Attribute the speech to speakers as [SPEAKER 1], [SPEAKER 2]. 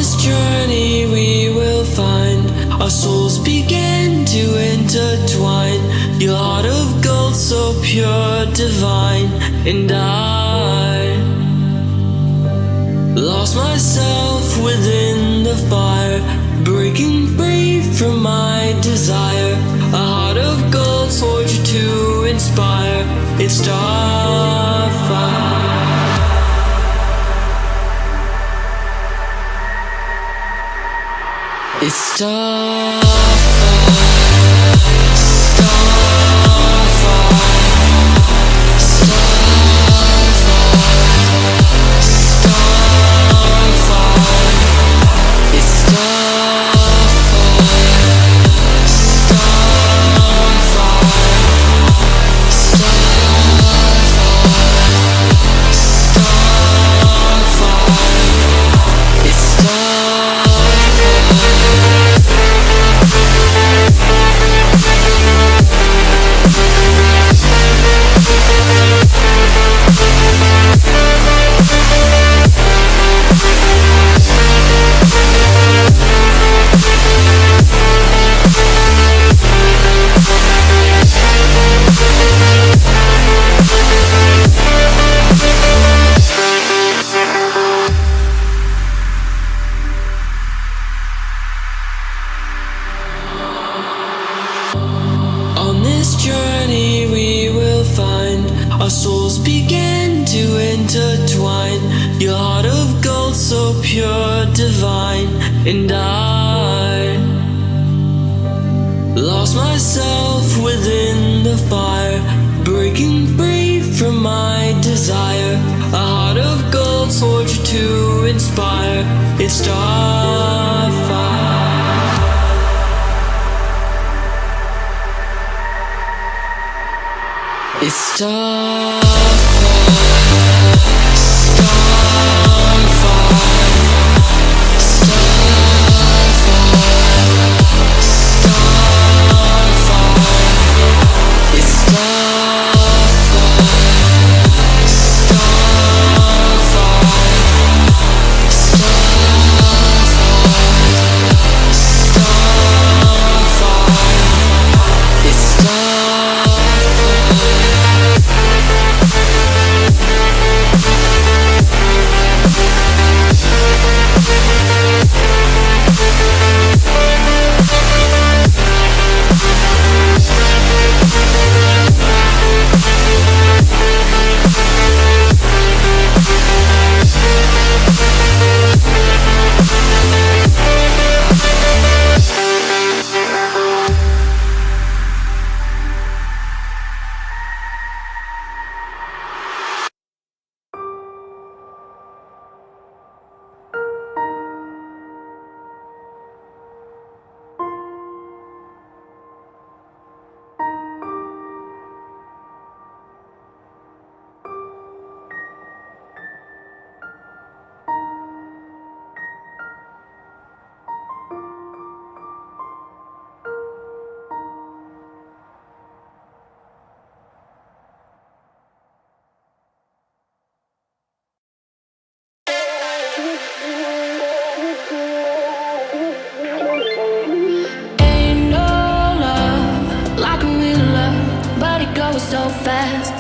[SPEAKER 1] this journey we will find our souls begin to intertwine. Your heart of gold, so pure, divine. And I lost myself within the fire, breaking free from my desire. A heart of gold, forged to inspire. It's Starfire. It's Starfire. Journey we will find our souls begin to intertwine. Your heart of gold, so pure, divine. And I lost myself within the fire, breaking free from my desire. A heart of gold, forged to inspire. It's Starfire. It's Starfire.
[SPEAKER 2] So fast,